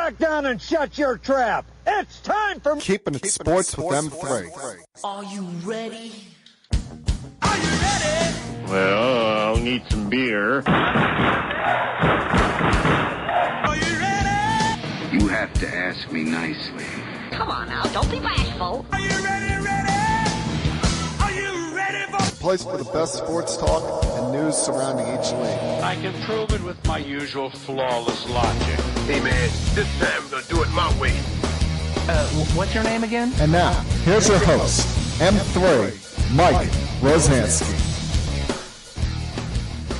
back down and shut your trap. It's time for Keeping It Sports with M3. Are you ready? Are you ready? Well, I'll need some beer. Are you ready? You have to ask me nicely. Come on now, don't be bashful. Are you ready? Are you ready for Place for the best sports talk and news surrounding each league. I can prove it with my usual flawless logic. Hey man, this time we're gonna do it my way. What's your name again? And now, here's your host, M3, Mike Rosansky.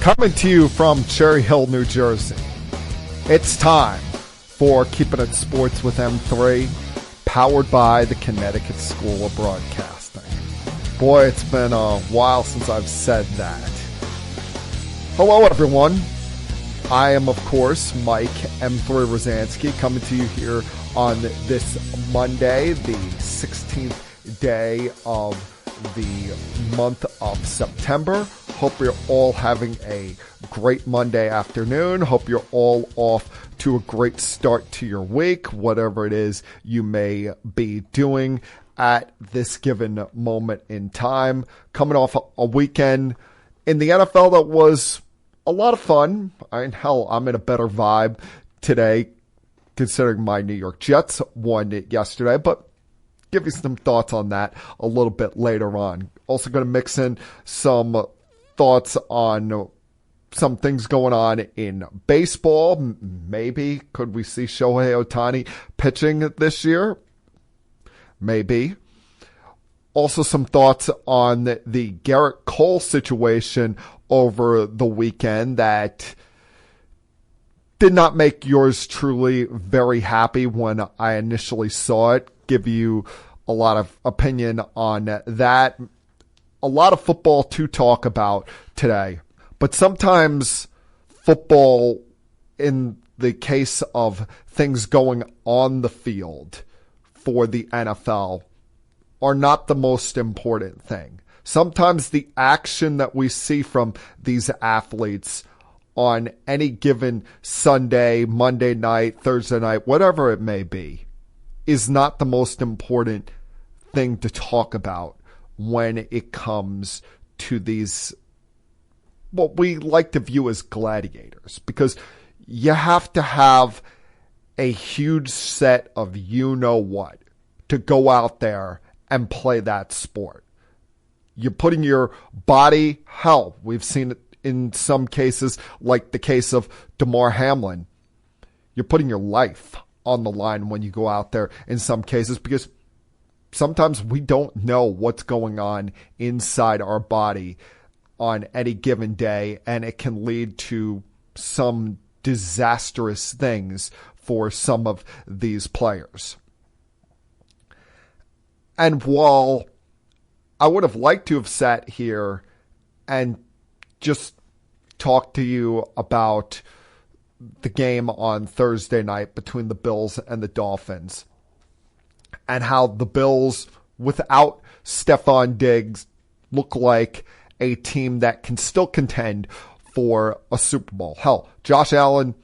Coming to you from Cherry Hill, New Jersey. It's time for Keeping It Sports with M3, powered by the Connecticut School of Broadcasting. Boy, it's been a while since I've said that. Hello, everyone. I am, of course, Mike M3 Rosansky, coming to you here on this Monday, the 16th day of the month of September. Hope you're all having a great Monday afternoon. Hope you're all off to a great start to your week, whatever it is you may be doing at this given moment in time. Coming off a weekend in the NFL that was a lot of fun. I'm in a better vibe today considering my New York Jets won it yesterday, but give you some thoughts on that a little bit later on. Also going to mix in some thoughts on some things going on in baseball. Maybe could we see Shohei Ohtani pitching this year? Maybe. Also some thoughts on the Gerrit Cole situation over the weekend that did not make yours truly very happy when I initially saw it. Give you a lot of opinion on that. A lot of football to talk about today. But sometimes football, in the case of things going on the field for the NFL, are not the most important thing. Sometimes the action that we see from these athletes on any given Sunday, Monday night, Thursday night, whatever it may be, is not the most important thing to talk about when it comes to these, what we like to view as gladiators, because you have to have a huge set of you-know-what to go out there and play that sport. You're putting your body, hell, we've seen it in some cases, like the case of Damar Hamlin. You're putting your life on the line when you go out there in some cases, because sometimes we don't know what's going on inside our body on any given day, and it can lead to some disastrous things for some of these players. And while I would have liked to have sat here and just talked to you about the game on Thursday night between the Bills and the Dolphins, and how the Bills, without Stephon Diggs, look like a team that can still contend for a Super Bowl. Hell, Josh Allen,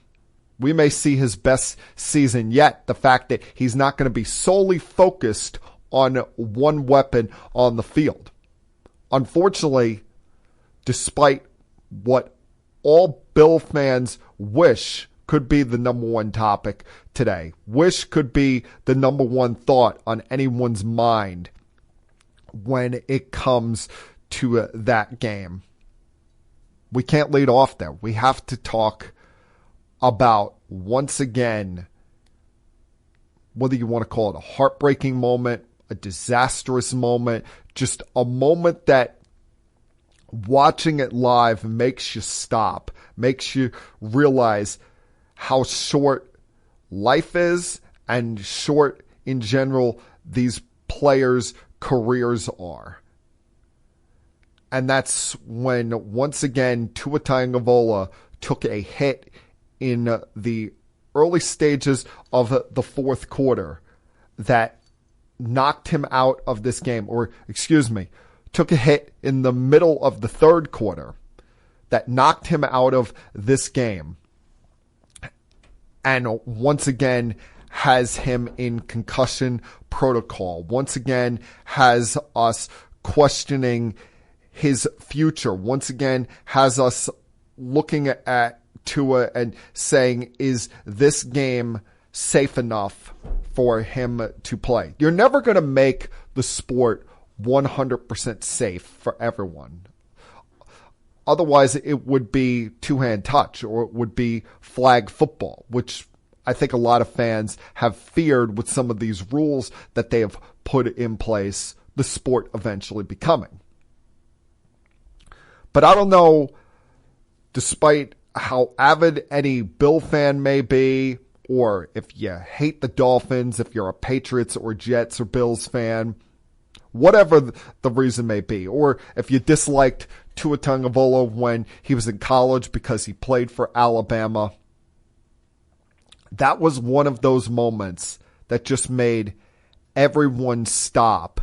we may see his best season yet. The fact that he's not going to be solely focused on one weapon on the field. Unfortunately, despite what all Bill fans wish could be the number one topic today, wish could be the number one thought on anyone's mind when it comes to that game, we can't lead off there. We have to talk about, once again, whether you want to call it a heartbreaking moment, a disastrous moment, just a moment that watching it live makes you stop, makes you realize how short life is and short in general these players' careers are. And that's when, once again, Tua Tagovailoa took a hit in the early stages of the fourth quarter that knocked him out of this game, or took a hit in the middle of the third quarter that knocked him out of this game. and once again has him in concussion protocol, once again has us questioning his future, once again has us looking at Tua and saying, is this game safe enough for him to play? You're never going to make the sport 100% safe for everyone. Otherwise, it would be two-hand touch, or it would be flag football, which I think a lot of fans have feared with some of these rules that they have put in place, the sport eventually becoming. But I don't know, despite how avid any Bill fan may be, or if you hate the Dolphins, if you're a Patriots or Jets or Bills fan, whatever the reason may be, or if you disliked Tua Tagovailoa when he was in college because he played for Alabama, that was one of those moments that just made everyone stop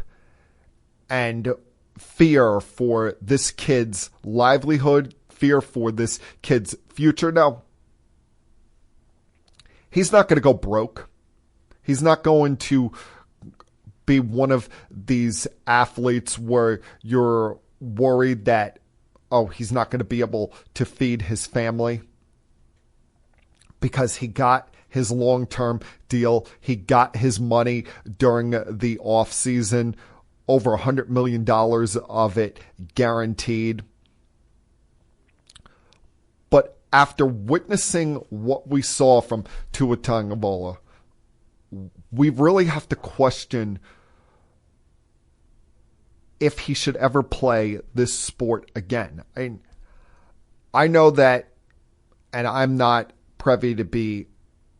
and fear for this kid's livelihood, fear for this kid's future. Now, he's not going to go broke. He's not going to be one of these athletes where you're worried that, oh, he's not going to be able to feed his family, because he got his long-term deal. He got his money during the offseason, over $100 million of it guaranteed. But after witnessing what we saw from Tua Tagovailoa, we really have to question if he should ever play this sport again. I know that, and I'm not privy to be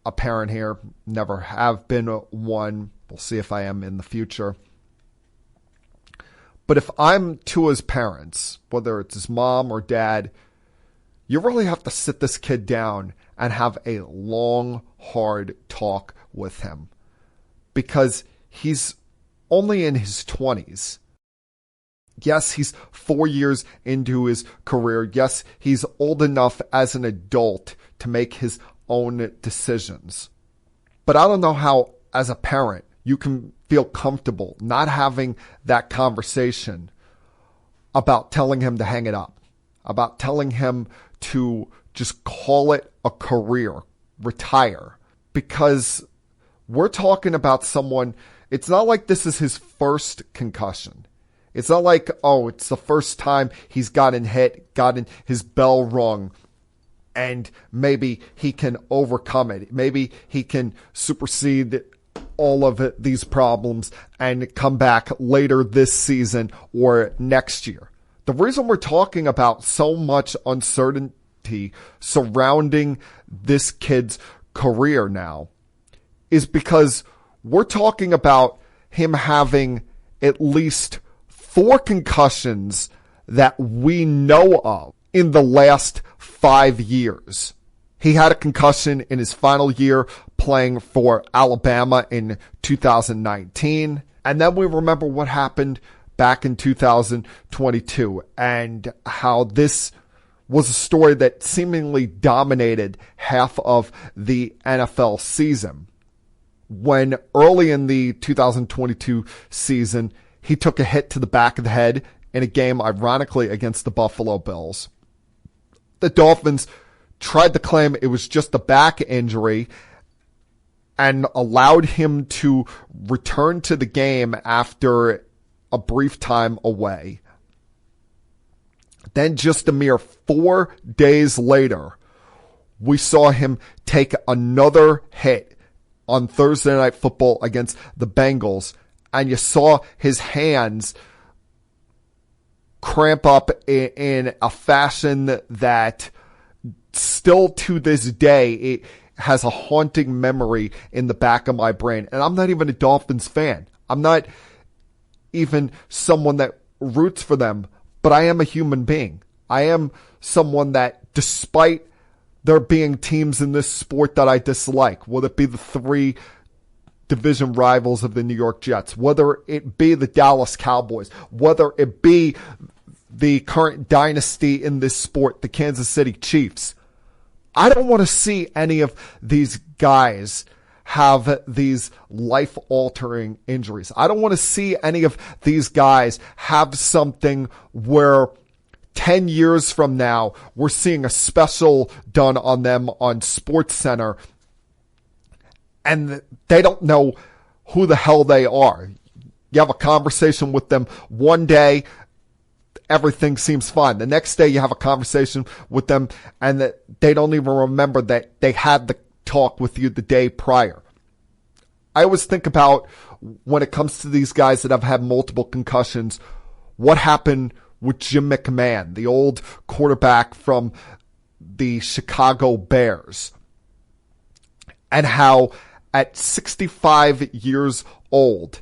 a parent here, never have been one. We'll see if I am in the future. But if I'm Tua's parents, whether it's his mom or dad, you really have to sit this kid down and have a long, hard talk with him, because he's only in his 20s. Yes, he's 4 years into his career. Yes, he's old enough as an adult to make his own decisions. But I don't know how, as a parent, you can feel comfortable not having that conversation about telling him to hang it up, about telling him to just call it a career, retire. Because we're talking about someone, it's not like this is his first concussion. It's not like, oh, it's the first time he's gotten hit, gotten his bell rung, and maybe he can overcome it. Maybe he can supersede all of these problems and come back later this season or next year. The reason we're talking about so much uncertainty surrounding this kid's career now is because we're talking about him having at least 4 concussions that we know of in the last 5 years. He had a concussion in his final year playing for Alabama in 2019. And then we remember what happened back in 2022 and how this was a story that seemingly dominated half of the NFL season. When early in the 2022 season, he took a hit to the back of the head in a game, ironically, against the Buffalo Bills. The Dolphins tried to claim it was just a back injury and allowed him to return to the game after a brief time away. Then just a mere 4 days later, we saw him take another hit on Thursday Night Football against the Bengals, and you saw his hands cramp up in a fashion that still to this day, it has a haunting memory in the back of my brain. And I'm not even a Dolphins fan. I'm not even someone that roots for them, but I am a human being. I am someone that, despite there being teams in this sport that I dislike, whether it be the 3 division rivals of the New York Jets, whether it be the Dallas Cowboys, whether it be the current dynasty in this sport, the Kansas City Chiefs, I don't want to see any of these guys have these life-altering injuries. I don't want to see any of these guys have something where 10 years from now, we're seeing a special done on them on SportsCenter, and they don't know who the hell they are. You have a conversation with them one day, everything seems fine. The next day you have a conversation with them and that they don't even remember that they had the talk with you the day prior. I always think about, when it comes to these guys that have had multiple concussions, what happened with Jim McMahon, the old quarterback from the Chicago Bears, and how at 65 years old,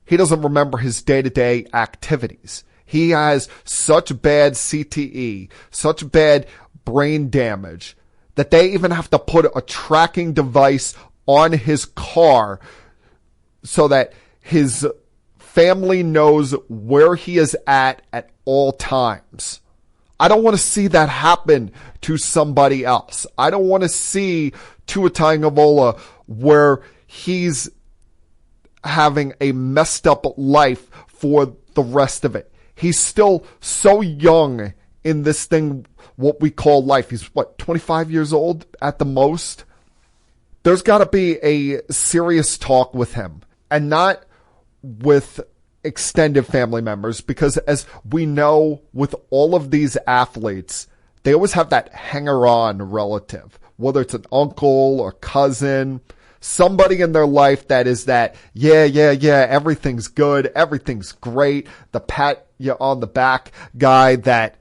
he doesn't remember his day-to-day activities. He has such bad CTE, such bad brain damage, that they even have to put a tracking device on his car so that his family knows where he is at all times. I don't want to see that happen to somebody else. I don't want to see Tua Tagovailoa where he's having a messed up life for the rest of it. He's still so young in this thing, what we call life. He's 25 years old at the most? There's got to be a serious talk with him, and not with extended family members, because as we know with all of these athletes, they always have that hanger-on relative, whether it's an uncle or cousin, somebody in their life that is that, yeah, everything's good, everything's great, the pat you on the back guy that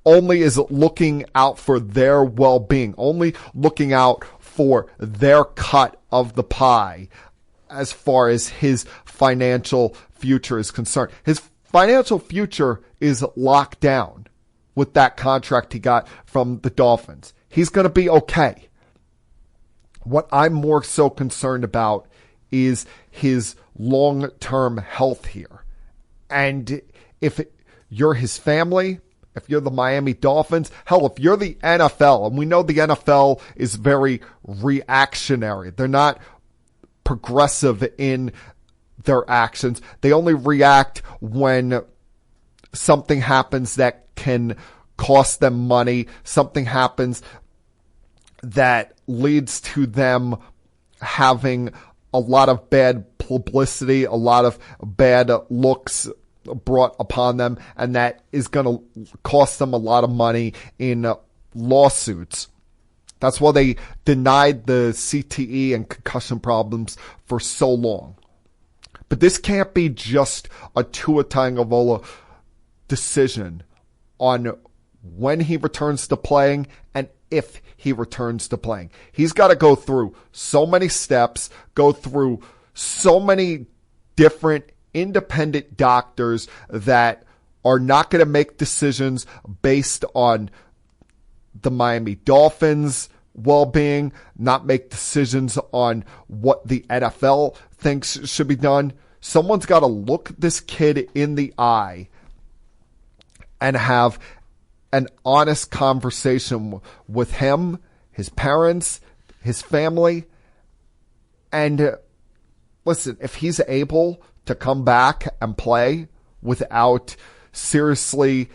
only is looking out for their well-being, only looking out for their cut of the pie as far as his financial future is concerned. His financial future is locked down with that contract he got from the Dolphins. He's going to be okay. What I'm more so concerned about is his long-term health here. And if you're his family, if you're the Miami Dolphins, hell, if you're the NFL, and we know the NFL is very reactionary. They're not progressive in their actions. They only react when something happens that can cost them money, something happens that leads to them having a lot of bad publicity, a lot of bad looks brought upon them, and that is going to cost them a lot of money in lawsuits. That's why they denied the CTE and concussion problems for so long. But this can't be just a Tua Tagovailoa decision on when he returns to playing and if he returns to playing. He's got to go through so many steps, go through so many different independent doctors that are not going to make decisions based on the Miami Dolphins' well-being, not make decisions on what the NFL thinks should be done. Someone's got to look this kid in the eye and have an honest conversation with him, his parents, his family. And listen, if he's able to come back and play without seriously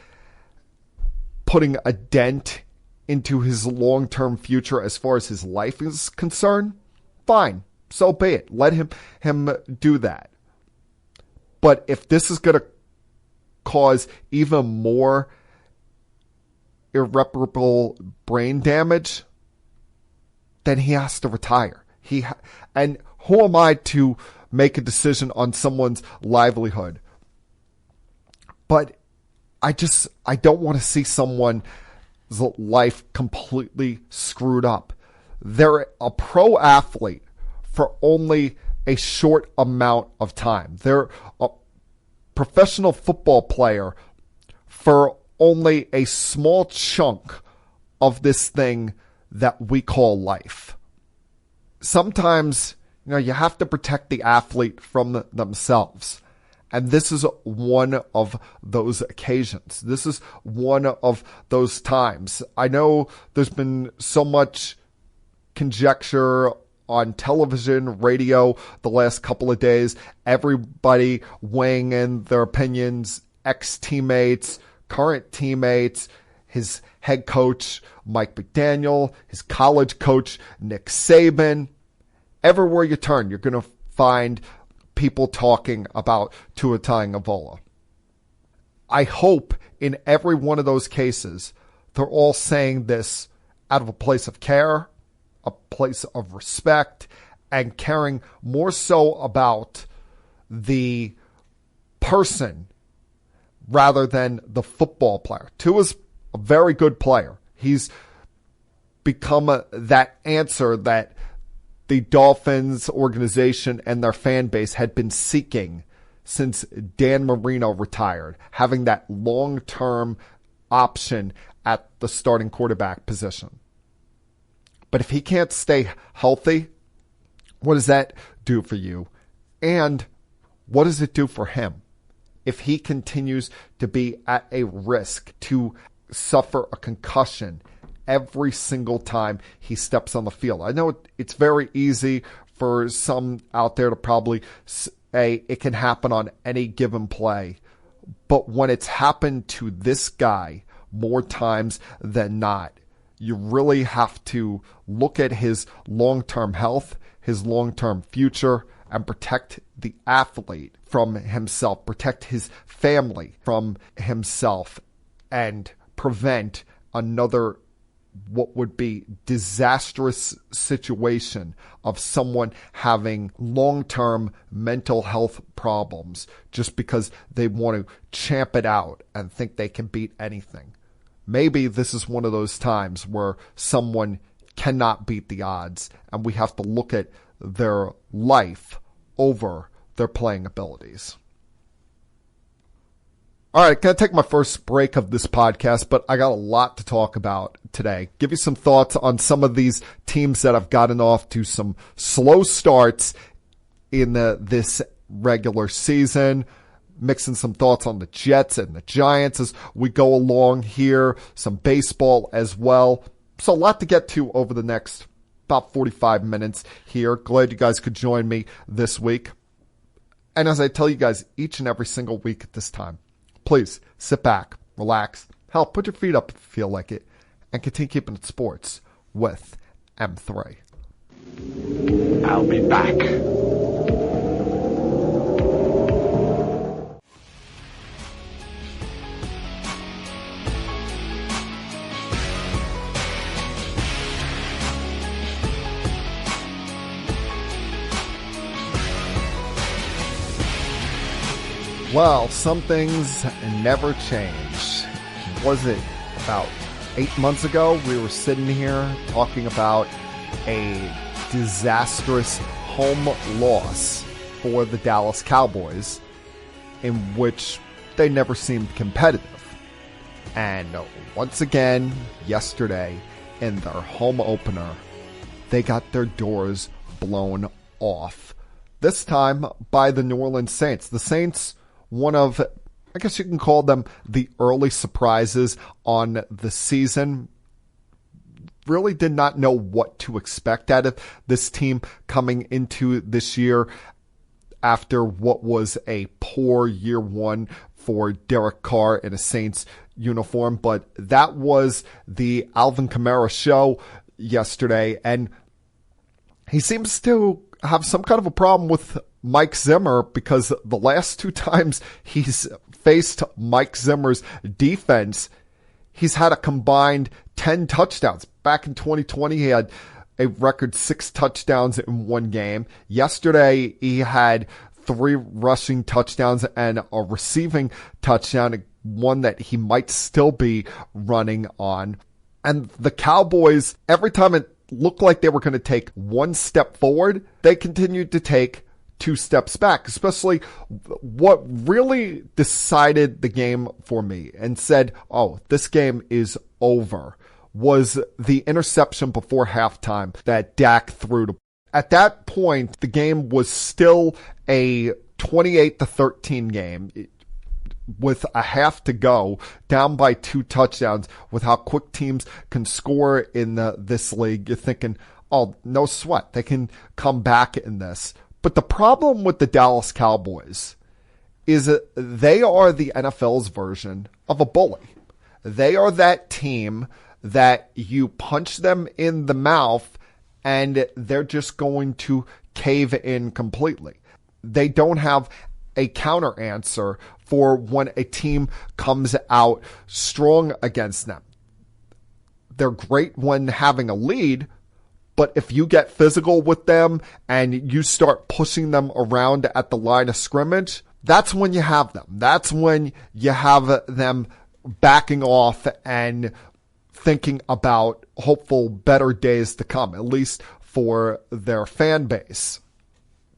putting a dent into his long-term future as far as his life is concerned, fine, so be it. Let him do that. But if this is going to cause even more irreparable brain damage, then he has to retire. And who am I to make a decision on someone's livelihood? But I don't want to see someone's life completely screwed up. They're a pro athlete for only a short amount of time. They're a professional football player for only a small chunk of this thing that we call life. Sometimes, you have to protect the athlete from themselves. And this is one of those occasions. This is one of those times. I know there's been so much conjecture on television, radio the last couple of days. Everybody weighing in their opinions, ex-teammates, current teammates, his head coach, Mike McDaniel, his college coach, Nick Saban. Everywhere you turn, you're going to find people talking about Tua Tagovailoa. I hope in every one of those cases, they're all saying this out of a place of care, a place of respect, and caring more so about the person rather than the football player. Tua's a very good player. He's become that answer that the Dolphins organization and their fan base had been seeking since Dan Marino retired, having that long-term option at the starting quarterback position. But if he can't stay healthy, what does that do for you? And what does it do for him if he continues to be at a risk to suffer a concussion every single time he steps on the field? I know it's very easy for some out there to probably say it can happen on any given play. But when it's happened to this guy more times than not, you really have to look at his long-term health, his long-term future, and protect the athlete from himself, protect his family from himself, and prevent another what would be disastrous situation of someone having long-term mental health problems just because they want to champ it out and think they can beat anything. Maybe this is one of those times where someone cannot beat the odds and we have to look at their life over their playing abilities. All right, going to take my first break of this podcast, but I got a lot to talk about today. Give you some thoughts on some of these teams that have gotten off to some slow starts in this regular season. Mixing some thoughts on the Jets and the Giants as we go along here. Some baseball as well. So a lot to get to over the next about 45 minutes here. Glad you guys could join me this week. And as I tell you guys each and every single week at this time, please sit back, relax, hell, put your feet up if you feel like it, and continue keeping it sports with M3. I'll be back. Well, some things never change. Was it about 8 months ago we were sitting here talking about a disastrous home loss for the Dallas Cowboys in which they never seemed competitive. And once again, yesterday in their home opener, they got their doors blown off. This time by the New Orleans Saints. The Saints, one of, I guess you can call them the early surprises on the season. Really did not know what to expect out of this team coming into this year after what was a poor year one for Derek Carr in a Saints uniform. But that was the Alvin Kamara show yesterday, and he seems to have some kind of a problem with Mike Zimmer because the last two times he's faced Mike Zimmer's defense, he's had a combined 10 touchdowns. Back in 2020, he had a record 6 touchdowns in one game. Yesterday, he had 3 rushing touchdowns and a receiving touchdown, one that he might still be running on. And the Cowboys, every time it looked like they were going to take 1 step forward, they continued to take 2 steps back, especially what really decided the game for me and said, oh, this game is over, was the interception before halftime that Dak threw to. At that point, the game was still a 28-13 game with a half to go, down by 2 touchdowns, with how quick teams can score in this league, you're thinking, oh, no sweat. They can come back in this. But the problem with the Dallas Cowboys is that they are the NFL's version of a bully. They are that team that you punch them in the mouth and they're just going to cave in completely. They don't have a counter answer for when a team comes out strong against them. They're great when having a lead, but if you get physical with them and you start pushing them around at the line of scrimmage, that's when you have them. That's when you have them backing off and thinking about hopeful better days to come, at least for their fan base.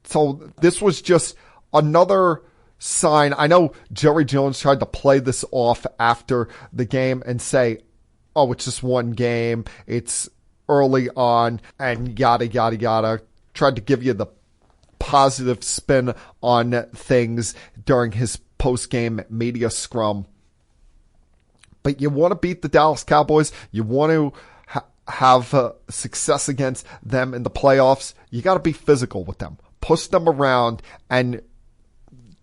So this was just another sign. I know Jerry Jones tried to play this off after the game and say, oh, it's just one game, it's early on, and yada, yada, yada. Tried to give you the positive spin on things during his post-game media scrum. But you want to beat the Dallas Cowboys. You want to have success against them in the playoffs. You got to be physical with them. Push them around and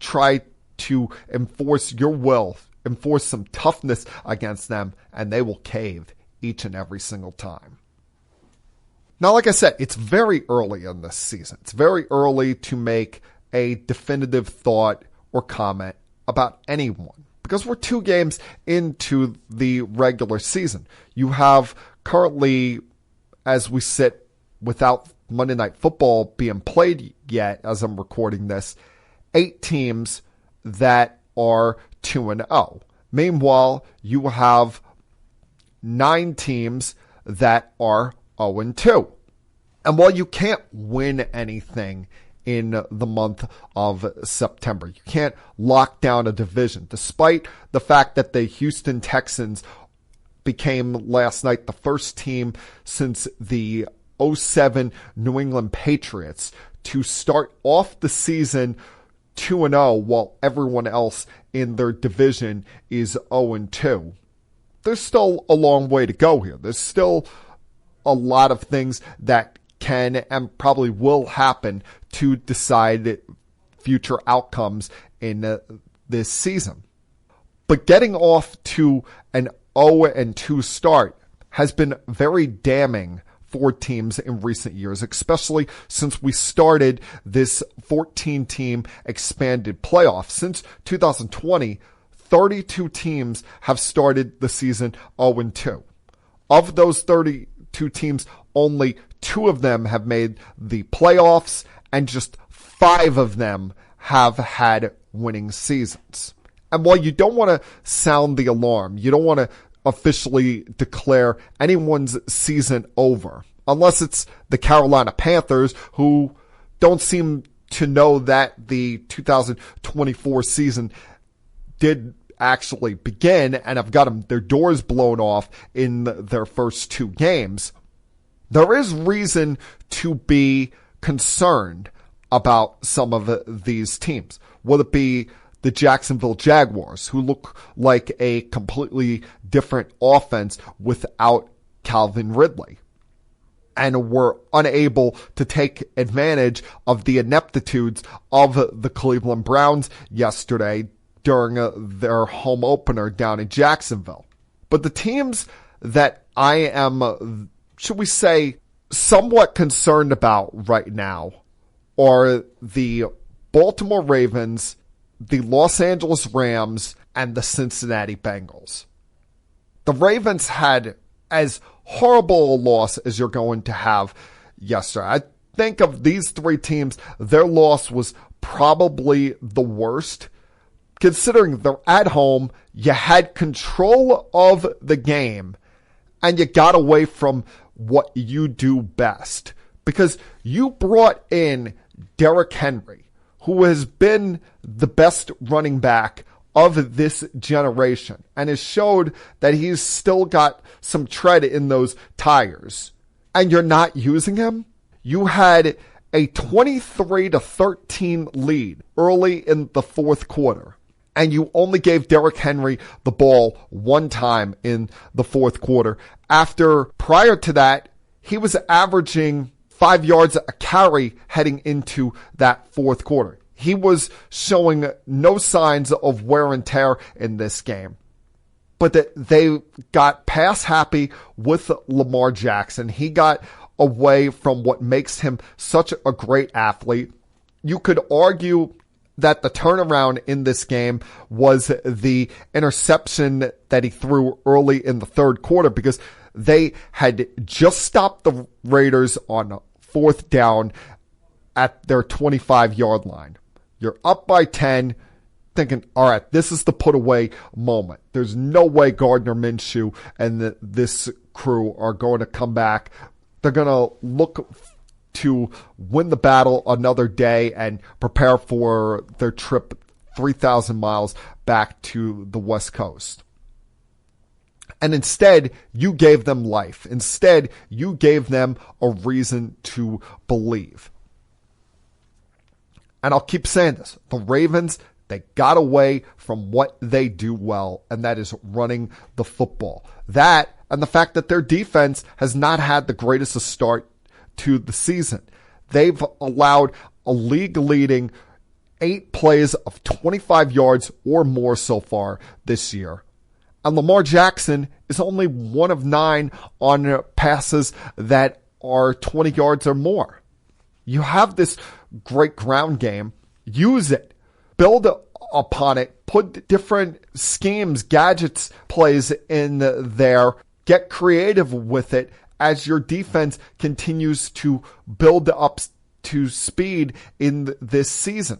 try to enforce your will, enforce some toughness against them, and they will cave each and every single time. Now, like I said, it's very early in this season. It's very early to make a definitive thought or comment about anyone because we're 2 games into the regular season. You have currently, as we sit without Monday Night Football being played yet, as I'm recording this, 8 teams that are 2-0. Meanwhile, you have 9 teams that are 0-2. And while you can't win anything in the month of September, you can't lock down a division, despite the fact that the Houston Texans became last night the first team since the 2007 New England Patriots to start off the season 2-0 while everyone else in their division is 0-2. There's still a long way to go here. There's still a lot of things that can and probably will happen to decide future outcomes in this season. But getting off to an 0-2 start has been very damning for teams in recent years, especially since we started this 14-team expanded playoff. Since 2020, 32 teams have started the season 0-2. Of those 32 teams, only 2 of them have made the playoffs, and just 5 of them have had winning seasons. And while you don't want to sound the alarm, you don't want to officially declare anyone's season over, unless it's the Carolina Panthers, who don't seem to know that the 2024 season did actually begin and have got their doors blown off in their first 2 games. There is reason to be concerned about some of these teams. Will it be the Jacksonville Jaguars, who look like a completely different offense without Calvin Ridley, and were unable to take advantage of the ineptitudes of the Cleveland Browns yesterday during their home opener down in Jacksonville? But the teams that I am, should we say, somewhat concerned about right now are the Baltimore Ravens, the Los Angeles Rams, and the Cincinnati Bengals. The Ravens had as horrible a loss as you're going to have yesterday. I think of these 3 teams, their loss was probably the worst. Considering they're at home, you had control of the game, and you got away from what you do best. Because you brought in Derrick Henry, who has been the best running back of this generation and has showed that he's still got some tread in those tires, and you're not using him. You had a 23-13 lead early in the fourth quarter, and you only gave Derrick Henry the ball one time in the fourth quarter, after prior to that, he was averaging 5 yards a carry heading into that fourth quarter. He was showing no signs of wear and tear in this game. But that they got pass happy with Lamar Jackson. He got away from what makes him such a great athlete. You could argue that the turnaround in this game was the interception that he threw early in the third quarter, because they had just stopped the Raiders on fourth down at their 25-yard line. You're up by 10, thinking, all right, this is the put away moment. There's no way Gardner Minshew and this crew are going to come back. They're going to look to win the battle another day and prepare for their trip 3,000 miles back to the West Coast. And instead, you gave them life. Instead, you gave them a reason to believe. And I'll keep saying this. The Ravens, they got away from what they do well, and that is running the football. That, and the fact that their defense has not had the greatest start to the season. They've allowed a league-leading 8 plays of 25 yards or more so far this year. And Lamar Jackson is only 1 of 9 on passes that are 20 yards or more. You have this great ground game. Use it. Build upon it. Put different schemes, gadgets, plays in there. Get creative with it as your defense continues to build up to speed in this season.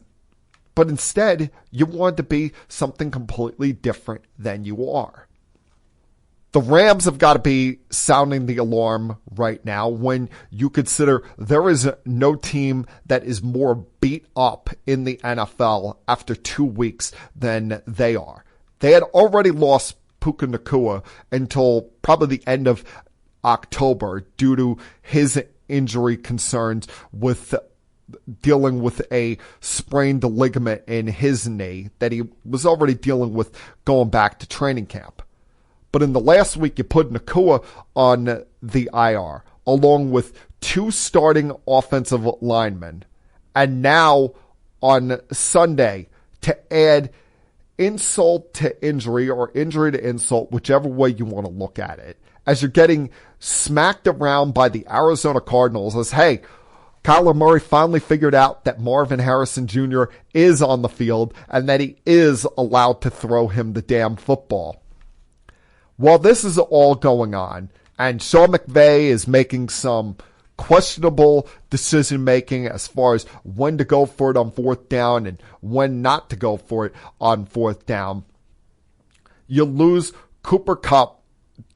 But instead, you want to be something completely different than you are. The Rams have got to be sounding the alarm right now when you consider there is no team that is more beat up in the NFL after 2 weeks than they are. They had already lost Puka Nacua until probably the end of October due to his injury concerns with dealing with a sprained ligament in his knee that he was already dealing with going back to training camp. But in the last week, you put Nacua on the IR, along with 2 starting offensive linemen. And now on Sunday, to add insult to injury or injury to insult, whichever way you want to look at it, as you're getting smacked around by the Arizona Cardinals as, hey, Kyler Murray finally figured out that Marvin Harrison Jr. is on the field and that he is allowed to throw him the damn football. While this is all going on, and Sean McVay is making some questionable decision-making as far as when to go for it on fourth down and when not to go for it on fourth down, you lose Cooper Kupp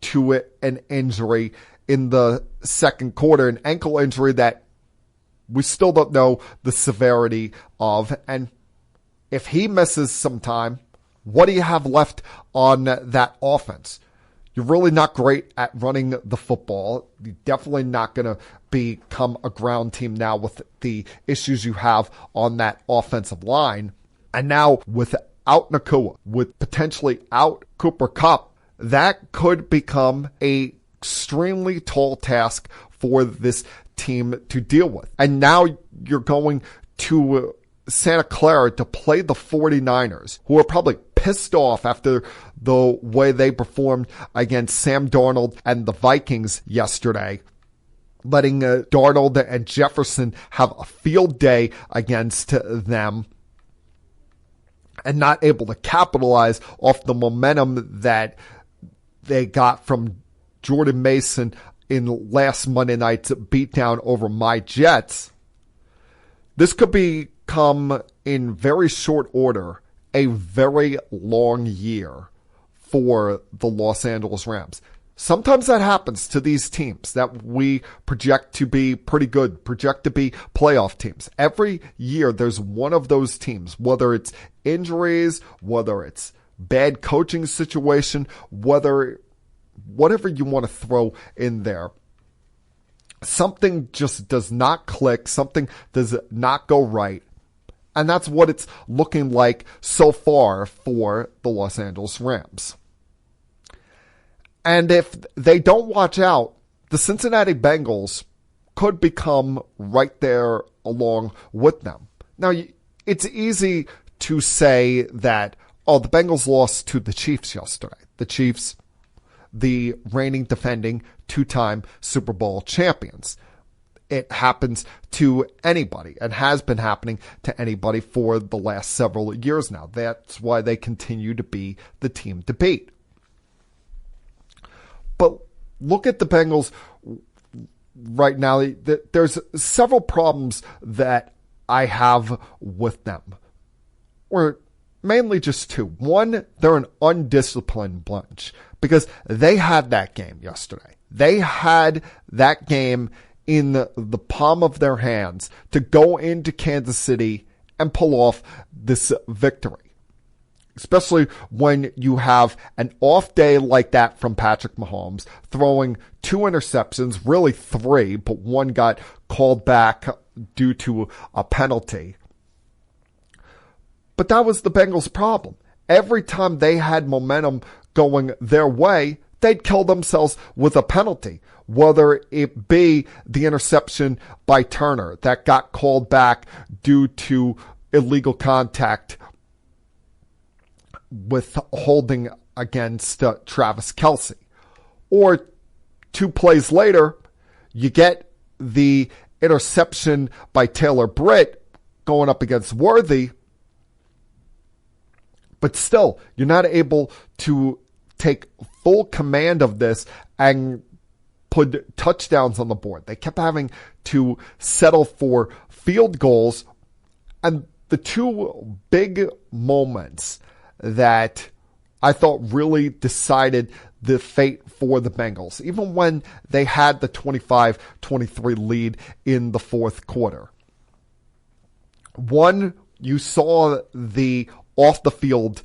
to an injury in the second quarter, an ankle injury that we still don't know the severity of. And if he misses some time, what do you have left on that offense? You're really not great at running the football. You're definitely not going to become a ground team now with the issues you have on that offensive line. And now without Nacua, with potentially out Cooper Kupp, that could become a extremely tall task for this team to deal with. And now you're going to Santa Clara to play the 49ers, who are probably pissed off after the way they performed against Sam Darnold and the Vikings yesterday, letting Darnold and Jefferson have a field day against them and not able to capitalize off the momentum that they got from Jordan Mason in last Monday night's beatdown over my Jets. This could become, in very short order, a very long year for the Los Angeles Rams. Sometimes that happens to these teams that we project to be pretty good, project to be playoff teams. Every year there's one of those teams, whether it's injuries, whether it's bad coaching situation, whatever you want to throw in there. something just does not click. Something does not go right. And that's what it's looking like so far for the Los Angeles Rams. And if they don't watch out, the Cincinnati Bengals could become right there along with them. Now, it's easy to say that, the Bengals lost to the Chiefs yesterday. The Chiefs, the reigning defending two-time Super Bowl champions. It happens to anybody and has been happening to anybody for the last several years now. That's why they continue to be the team to beat. But look at the Bengals right now. There's several problems that I have with them. Or mainly just two. One, they're an undisciplined bunch because they had that game yesterday. They had that game in the palm of their hands to go into Kansas City and pull off this victory. Especially when you have an off day like that from Patrick Mahomes, throwing 2 interceptions, really 3, but one got called back due to a penalty. But that was the Bengals' problem. Every time they had momentum going their way, they'd kill themselves with a penalty, whether it be the interception by Turner that got called back due to illegal contact with holding against Travis Kelce. Or 2 plays later, you get the interception by Taylor Britt going up against Worthy, but still, you're not able to take full command of this and put touchdowns on the board. They kept having to settle for field goals. And the 2 big moments that I thought really decided the fate for the Bengals, even when they had the 25-23 lead in the fourth quarter. One, you saw the off the field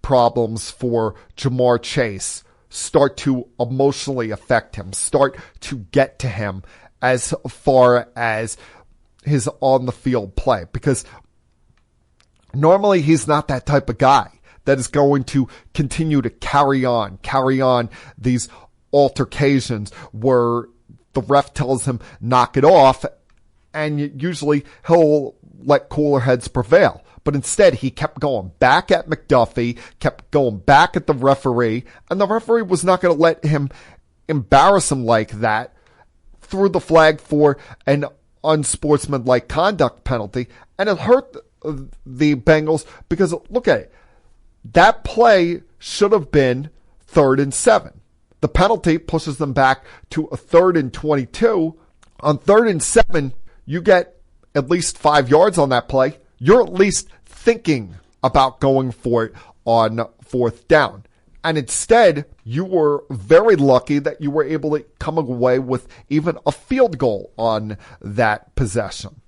problems for Jamar Chase start to emotionally affect him, start to get to him as far as his on the field play, because normally he's not that type of guy that is going to continue to carry on these altercations where the ref tells him knock it off, and usually he'll let cooler heads prevail. But instead, he kept going back at McDuffie, kept going back at the referee, and the referee was not going to let him embarrass him like that, threw the flag for an unsportsmanlike conduct penalty, and it hurt the Bengals because, look at it, that play should have been 3rd and 7. The penalty pushes them back to a 3rd and 22. On 3rd and 7, you get at least 5 yards on that play. You're at least thinking about going for it on 4th down. And instead, you were very lucky that you were able to come away with even a field goal on that possession.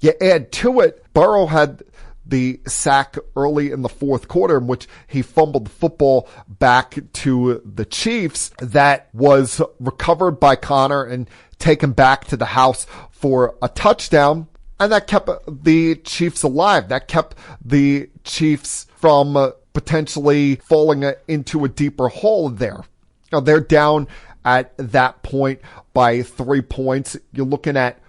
You add to it, Burrow had the sack early in the fourth quarter in which he fumbled the football back to the Chiefs that was recovered by Connor and taken back to the house for a touchdown. And that kept the Chiefs alive. That kept the Chiefs from potentially falling into a deeper hole there. Now, they're down at that point by 3 points. You're looking at,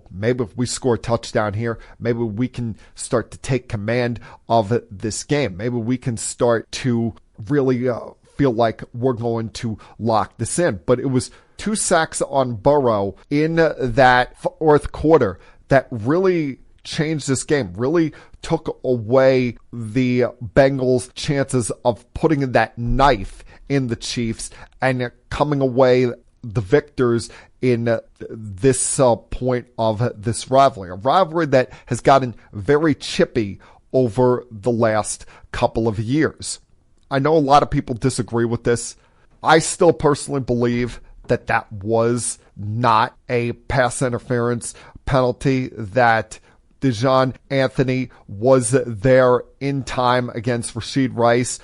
maybe if we score a touchdown here, maybe we can start to take command of this game. Maybe we can start to really feel like we're going to lock this in. But it was 2 sacks on Burrow in that fourth quarter that really changed this game, really took away the Bengals' chances of putting that knife in the Chiefs and coming away the victors in this point of this rivalry. A rivalry that has gotten very chippy over the last couple of years. I know a lot of people disagree with this. I still personally believe that that was not a pass interference penalty, that Dejon Anthony was there in time against Rashid Rice,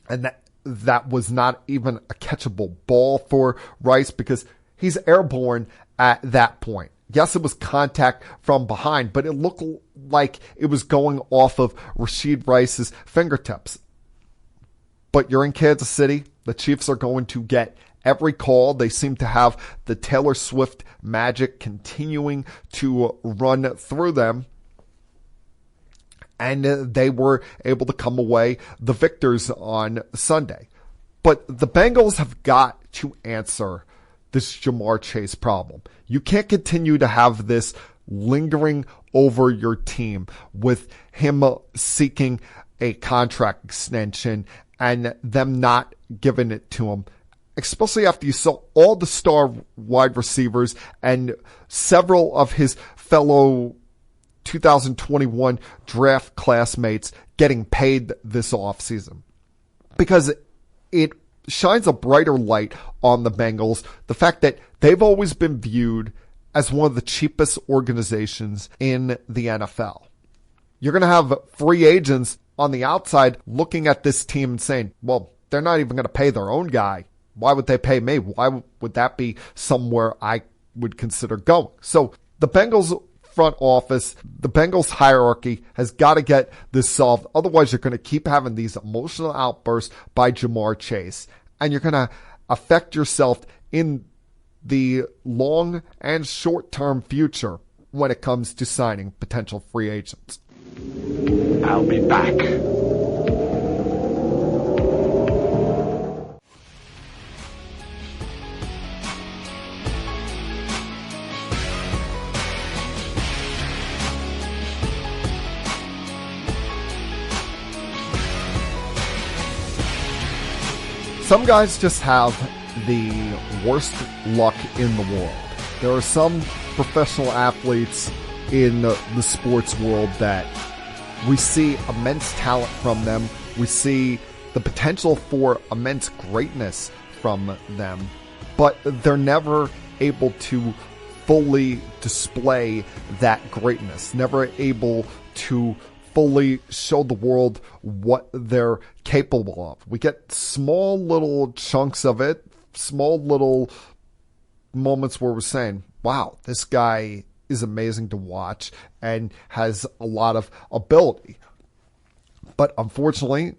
and that was not even a catchable ball for Rice because He's airborne at that point. Yes, it was contact from behind, but it looked like it was going off of Rashid Rice's fingertips. But you're in Kansas City. The Chiefs are going to get every call. They seem to have the Taylor Swift magic continuing to run through them. And they were able to come away the victors on Sunday. But the Bengals have got to answer this Jamar Chase problem. You can't continue to have this lingering over your team with him seeking a contract extension and them not giving it to him, especially after you saw all the star wide receivers and several of his fellow 2021 draft classmates getting paid this offseason. Because it shines a brighter light on the Bengals, the fact that they've always been viewed as one of the cheapest organizations in the NFL. You're going to have free agents on the outside looking at this team and saying, well, they're not even going to pay their own guy. Why would they pay me? Why would that be somewhere I would consider going? So the Bengals front office, the Bengals hierarchy has got to get this solved. Otherwise, you're going to keep having these emotional outbursts by Jamar Chase, and you're going to affect yourself in the long and short-term future when it comes to signing potential free agents. I'll be back. Some guys just have the worst luck in the world. There are some professional athletes in the sports world that we see immense talent from them. We see the potential for immense greatness from them, but they're never able to fully display that greatness, never able to fully show the world what they're capable of. We get small little chunks of it, small little moments where we're saying, wow, this guy is amazing to watch and has a lot of ability. But unfortunately,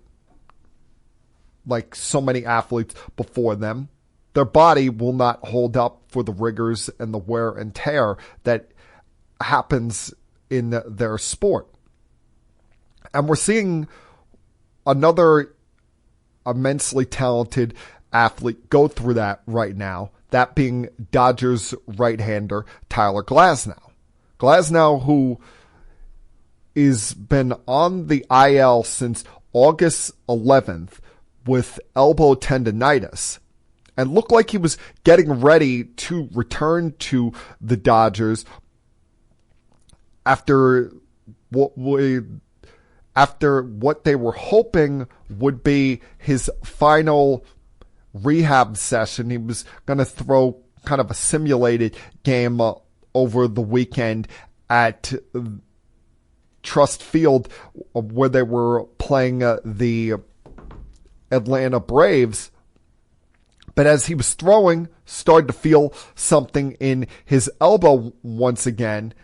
like so many athletes before them, their body will not hold up for the rigors and the wear and tear that happens in their sport. And we're seeing another immensely talented athlete go through that right now, that being Dodgers right-hander Tyler Glasnow. Glasnow, who has been on the IL since August 11th with elbow tendonitis, and looked like he was getting ready to return to the Dodgers after what they were hoping would be his final rehab session. He was going to throw kind of a simulated game over the weekend at Trust Field where they were playing the Atlanta Braves. But as he was throwing, started to feel something in his elbow once again.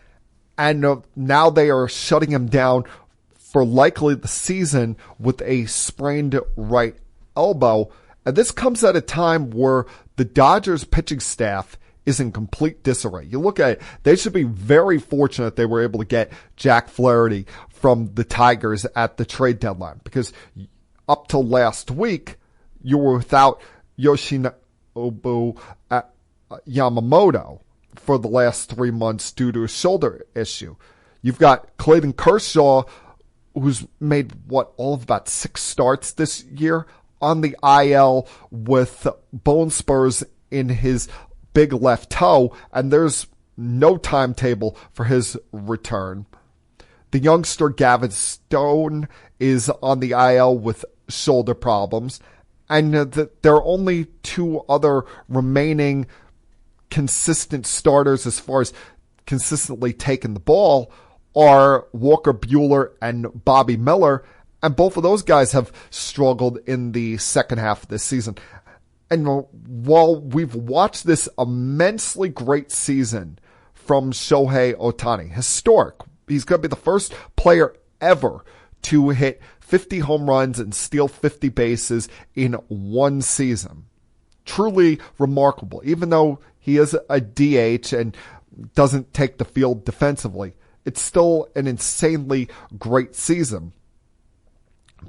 And now they are shutting him down for likely the season with a sprained right elbow. And this comes at a time where the Dodgers pitching staff is in complete disarray. You look at it, they should be very fortunate they were able to get Jack Flaherty from the Tigers at the trade deadline, because up till last week, you were without Yoshinobu Yamamoto for the last 3 months due to a shoulder issue. You've got Clayton Kershaw, who's made, all of about 6 starts this year, on the IL with bone spurs in his big left toe, and there's no timetable for his return. The youngster Gavin Stone is on the IL with shoulder problems, and there are only 2 other remaining consistent starters as far as consistently taking the ball are Walker Buehler and Bobby Miller, and both of those guys have struggled in the second half of this season. And while we've watched this immensely great season from Shohei Ohtani, historic, he's going to be the first player ever to hit 50 home runs and steal 50 bases in one season. Truly remarkable. Even though he is a DH and doesn't take the field defensively, it's still an insanely great season.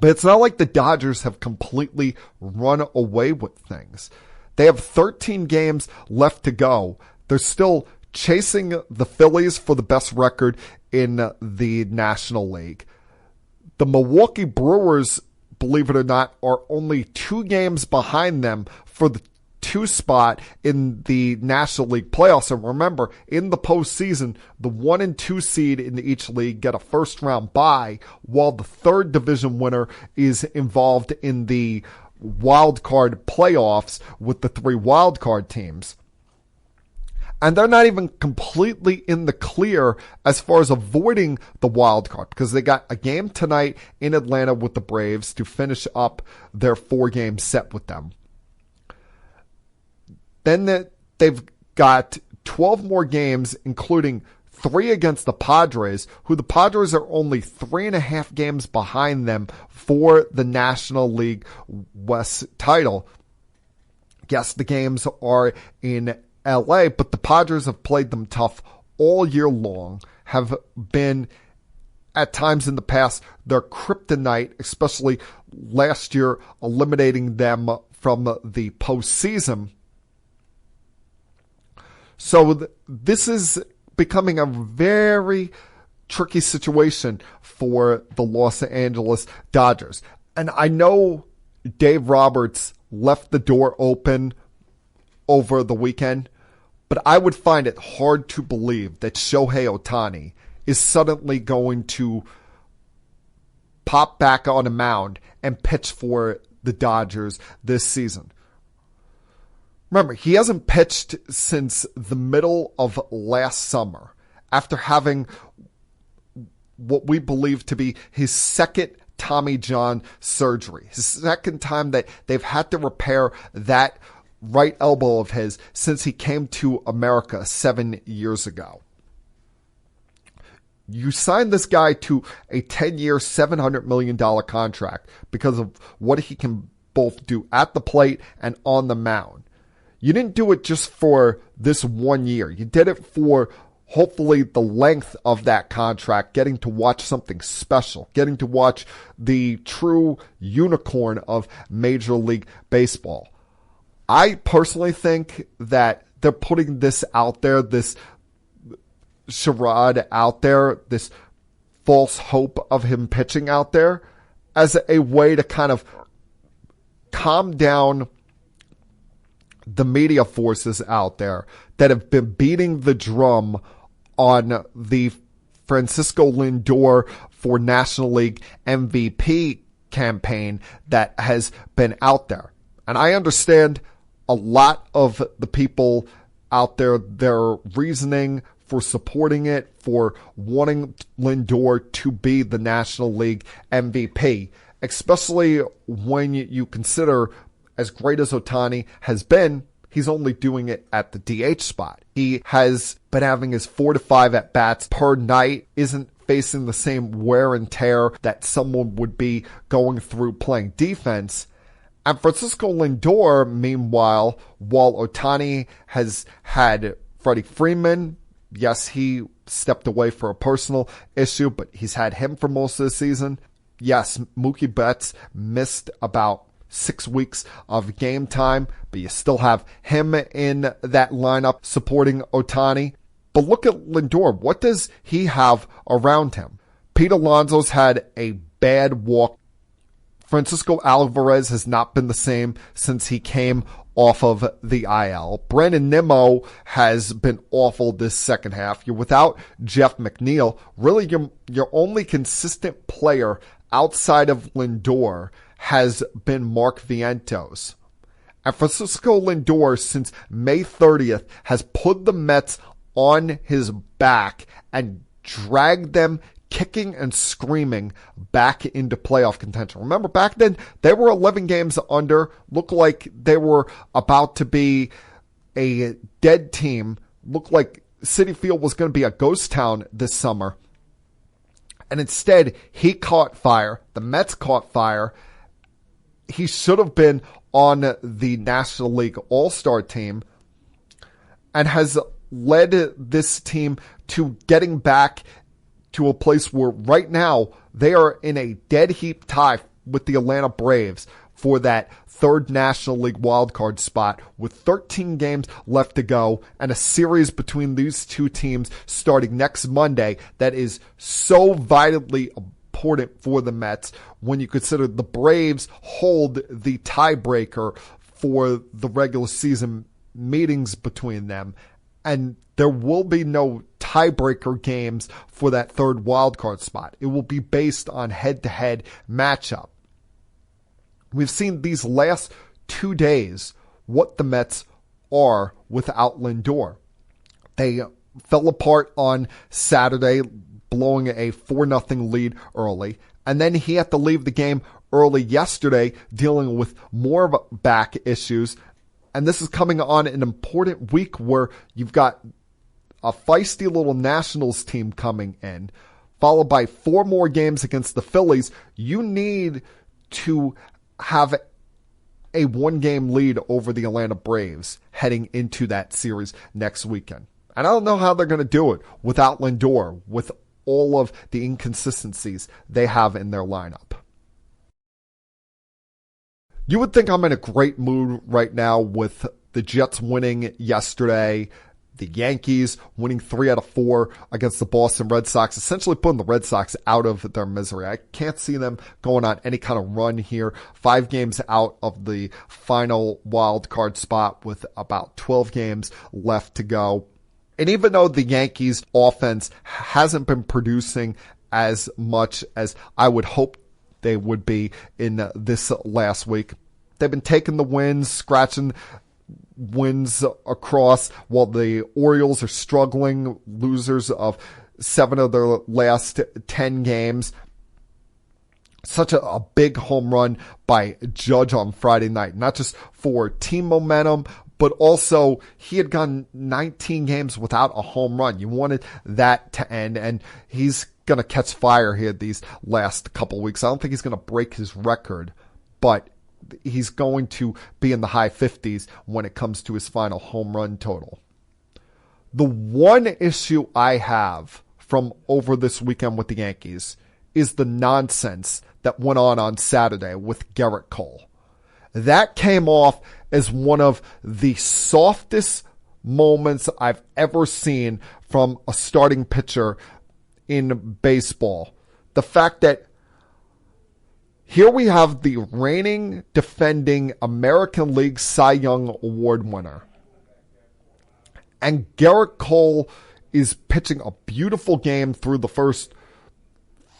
But it's not like the Dodgers have completely run away with things. They have 13 games left to go. They're still chasing the Phillies for the best record in the National League. The Milwaukee Brewers, believe it or not, are only 2 games behind them for the 2 spot in the National League playoffs. And remember, in the postseason, the 1 and 2 seed in each league get a first round bye, while the third division winner is involved in the wild card playoffs with the 3 wild card teams. And they're not even completely in the clear as far as avoiding the wild card, because they got a game tonight in Atlanta with the Braves to finish up their 4-game set with them. Then they've got 12 more games, including 3 against the Padres, who the Padres are only 3.5 games behind them for the National League West title. Yes, the games are in LA, but the Padres have played them tough all year long, have been at times in the past their kryptonite, especially last year eliminating them from the postseason. So this is becoming a very tricky situation for the Los Angeles Dodgers. And I know Dave Roberts left the door open over the weekend, but I would find it hard to believe that Shohei Ohtani is suddenly going to pop back on a mound and pitch for the Dodgers this season. Remember, he hasn't pitched since the middle of last summer after having what we believe to be his second Tommy John surgery. His second time that they've had to repair that right elbow of his since he came to America 7 years ago. You signed this guy to a 10-year, $700 million contract because of what he can both do at the plate and on the mound. You didn't do it just for this 1 year. You did it for hopefully the length of that contract, getting to watch something special, getting to watch the true unicorn of Major League Baseball. I personally think that they're putting this out there, this charade out there, this false hope of him pitching out there as a way to kind of calm down the media forces out there that have been beating the drum on the Francisco Lindor for National League MVP campaign that has been out there. And I understand a lot of the people out there, their reasoning for supporting it, for wanting Lindor to be the National League MVP, especially when you consider as great as Ohtani has been, he's only doing it at the DH spot. He has been having his 4 to 5 at-bats per night, isn't facing the same wear and tear that someone would be going through playing defense. And Francisco Lindor, meanwhile, while Ohtani has had Freddie Freeman, yes, he stepped away for a personal issue, but he's had him for most of the season. Yes, Mookie Betts missed about 6 weeks of game time, but you still have him in that lineup supporting Ohtani. But look at Lindor. What does he have around him? Pete Alonso's had a bad walk. Francisco Alvarez has not been the same since he came off of the IL. Brandon Nimmo has been awful this second half. You're without Jeff McNeil. Really, your only consistent player outside of Lindor has been Mark Vientos. And Francisco Lindor, since May 30th, has put the Mets on his back and dragged them kicking and screaming back into playoff contention. Remember, back then, they were 11 games under, looked like they were about to be a dead team, looked like Citi Field was going to be a ghost town this summer. And instead, he caught fire. The Mets caught fire. He should have been on the National League All-Star team and has led this team to getting back to a place where right now they are in a dead heap tie with the Atlanta Braves for that third National League wildcard spot with 13 games left to go and a series between these two teams starting next Monday that is so vitally important for the Mets when you consider the Braves hold the tiebreaker for the regular season meetings between them, and there will be no tiebreaker games for that third wildcard spot. It will be based on head-to-head matchup. We've seen these last 2 days what the Mets are without Lindor. They fell apart on Saturday, blowing a 4-0 lead early, and then he had to leave the game early yesterday, dealing with more back issues. And this is coming on an important week where you've got a feisty little Nationals team coming in, followed by 4 more games against the Phillies. You need to have a 1-game lead over the Atlanta Braves heading into that series next weekend. And I don't know how they're going to do it without Lindor, with all of the inconsistencies they have in their lineup. You would think I'm in a great mood right now with the Jets winning yesterday, the Yankees winning 3 out of 4 against the Boston Red Sox, essentially putting the Red Sox out of their misery. I can't see them going on any kind of run here. 5 games out of the final wild card spot with about 12 games left to go. And even though the Yankees offense hasn't been producing as much as I would hope they would be in this last week, they've been taking the wins, scratching wins across, while the Orioles are struggling, losers of 7 of their last 10 games. Such a big home run by Judge on Friday night, not just for team momentum, but also he had gone 19 games without a home run. You wanted that to end, and he's going to catch fire here these last couple weeks. I don't think he's going to break his record, but he's going to be in the high 50s when it comes to his final home run total. The one issue I have from over this weekend with the Yankees is the nonsense that went on Saturday with Gerrit Cole. That came off as one of the softest moments I've ever seen from a starting pitcher in baseball. The fact that here we have the reigning, defending American League Cy Young Award winner, and Gerrit Cole is pitching a beautiful game through the first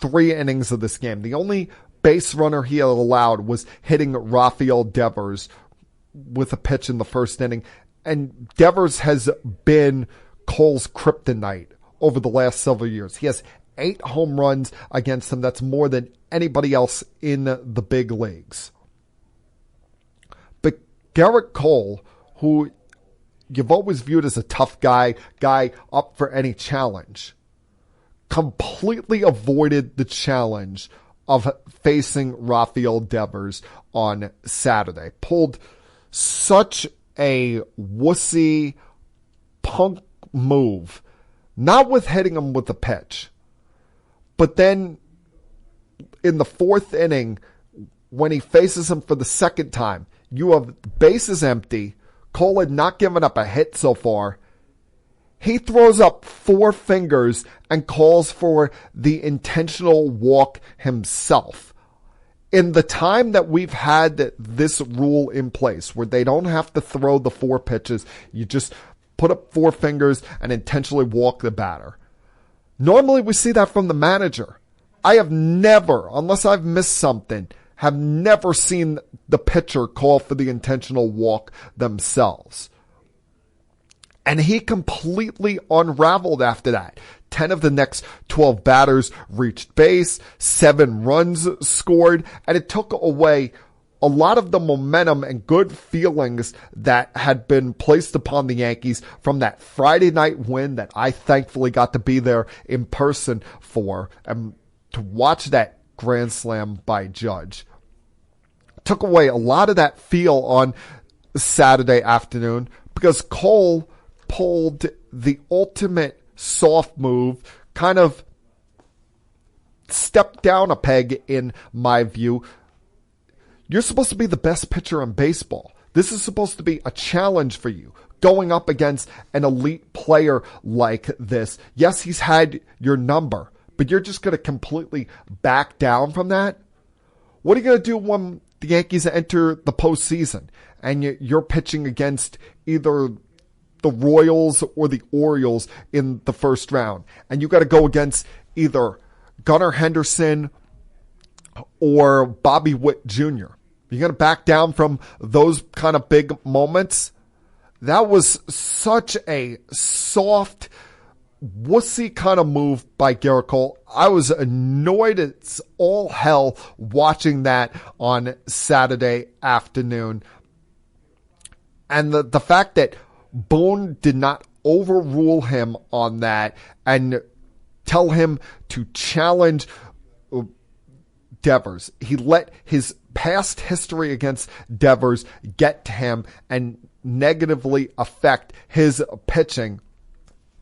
3 innings of this game. The only base runner he had allowed was hitting Rafael Devers with a pitch in the first inning. And Devers has been Cole's kryptonite over the last several years. He has 8 home runs against him. That's more than anybody else in the big leagues. But Gerrit Cole, who you've always viewed as a tough guy up for any challenge, completely avoided the challenge of facing Rafael Devers on Saturday. Pulled such a wussy punk move, not with hitting him with a pitch, but then in the 4th inning, when he faces him for the second time, you have bases empty. Cole had not given up a hit so far. He throws up 4 fingers and calls for the intentional walk himself. In the time that we've had this rule in place, where they don't have to throw the 4 pitches, you just put up 4 fingers and intentionally walk the batter. Normally we see that from the manager. I have never, unless I've missed something, have never seen the pitcher call for the intentional walk themselves. And he completely unraveled after that. 10 of the next 12 batters reached base, 7 runs scored, and it took away a lot of the momentum and good feelings that had been placed upon the Yankees from that Friday night win that I thankfully got to be there in person for, and to watch that grand slam by Judge. Took away a lot of that feel on Saturday afternoon because Cole pulled the ultimate soft move, kind of stepped down a peg in my view. You're supposed to be the best pitcher in baseball. This is supposed to be a challenge for you, going up against an elite player like this. Yes, he's had your number, but you're just going to completely back down from that? What are you going to do when the Yankees enter the postseason and you're pitching against either the Royals or the Orioles in the first round, and you got to go against either Gunnar Henderson or Bobby Witt Jr.? You're going to back down from those kind of big moments? That was such a soft, wussy kind of move by Gerrit Cole. I was annoyed as all hell watching that on Saturday afternoon. And the fact that Boone did not overrule him on that and tell him to challenge Devers. He let his past history against Devers get to him and negatively affect his pitching.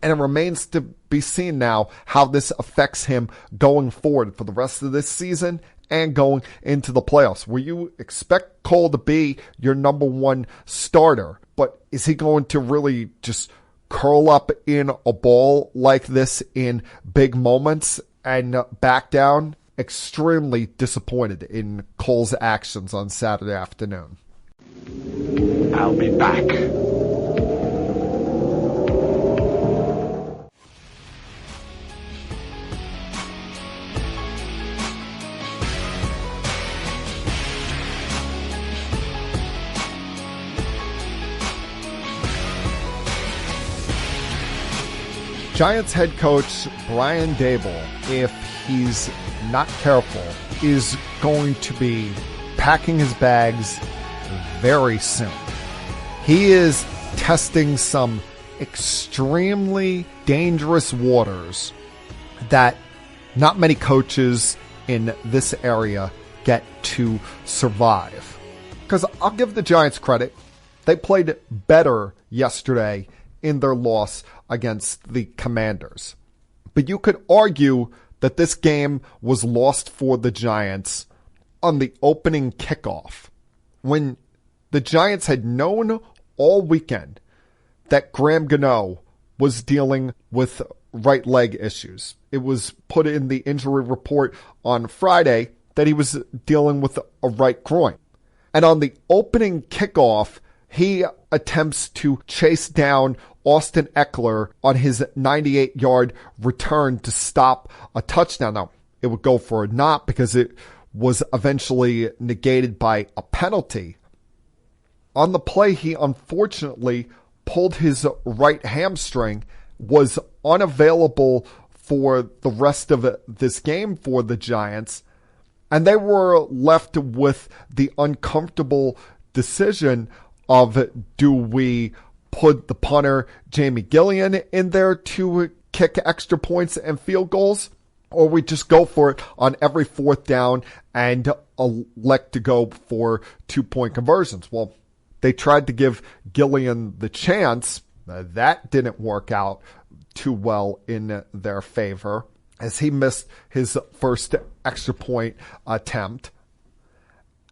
And it remains to be seen now how this affects him going forward for the rest of this season and going into the playoffs, where you expect Cole to be your number one starter. But is he going to really just curl up in a ball like this in big moments and back down? Extremely disappointed in Cole's actions on Saturday afternoon. I'll be back. Giants head coach Brian Daboll, if he's not careful, is going to be packing his bags very soon. He is testing some extremely dangerous waters that not many coaches in this area get to survive. Because I'll give the Giants credit. They played better yesterday in their loss against the Commanders. But you could argue that this game was lost for the Giants on the opening kickoff, when the Giants had known all weekend that Graham Gano was dealing with right leg issues. It was put in the injury report on Friday that he was dealing with a right groin. And on the opening kickoff, he attempts to chase down Austin Eckler on his 98-yard return to stop a touchdown. Now, it would go for a not because it was eventually negated by a penalty. On the play, he unfortunately pulled his right hamstring, was unavailable for the rest of this game for the Giants, and they were left with the uncomfortable decision of, do we put the punter Jamie Gillian in there to kick extra points and field goals, or we just go for it on every fourth down and elect to go for 2-point conversions? Well, they tried to give Gillian the chance. That didn't work out too well in their favor, as he missed his first extra point attempt.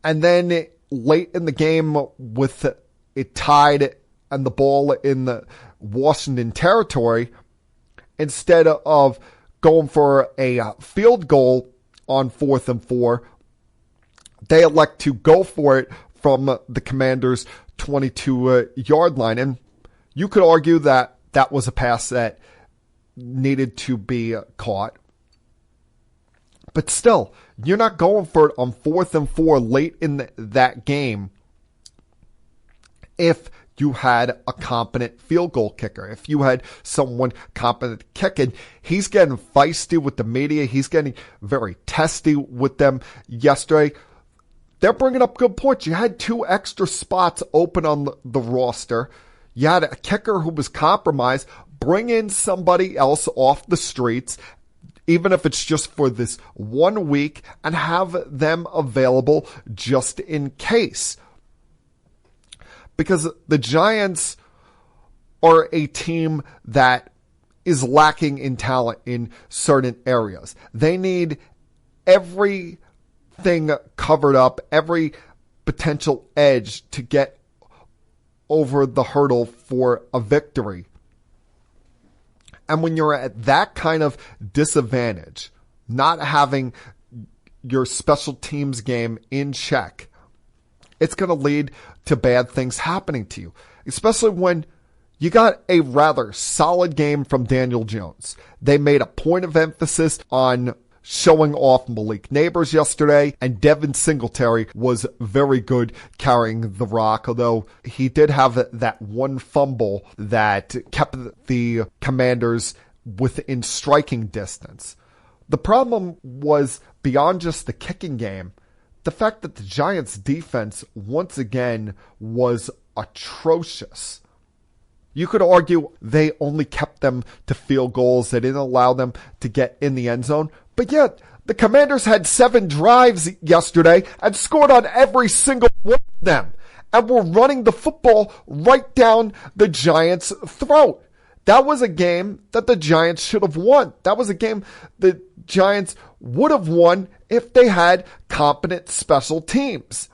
And then late in the game, with it tied and the ball in the Washington territory, instead of going for a field goal on 4th and 4, they elect to go for it from the Commanders' 22-yard line. And you could argue that that was a pass that needed to be caught. But still, you're not going for it on 4th and 4 late in that game if you had a competent field goal kicker. If you had someone competent kicking, he's getting feisty with the media. He's getting very testy with them yesterday. They're bringing up good points. You had 2 extra spots open on the roster. You had a kicker who was compromised. Bring in somebody else off the streets, even if it's just for this 1 week, and have them available just in case. Because the Giants are a team that is lacking in talent in certain areas. They need everything covered up, every potential edge to get over the hurdle for a victory. And when you're at that kind of disadvantage, not having your special teams game in check, it's going to lead to bad things happening to you, especially when you got a rather solid game from Daniel Jones. They made a point of emphasis on showing off Malik Neighbors yesterday, and Devin Singletary was very good carrying the rock, although he did have that one fumble that kept the Commanders within striking distance. The problem was beyond just the kicking game, the fact that the Giants' defense once again was atrocious. You could argue they only kept them to field goals. They didn't allow them to get in the end zone. But yet, the Commanders had 7 drives yesterday and scored on every single one of them. And were running the football right down the Giants' throat. That was a game that the Giants should have won. That was a game the Giants would have won if they had competent special teams.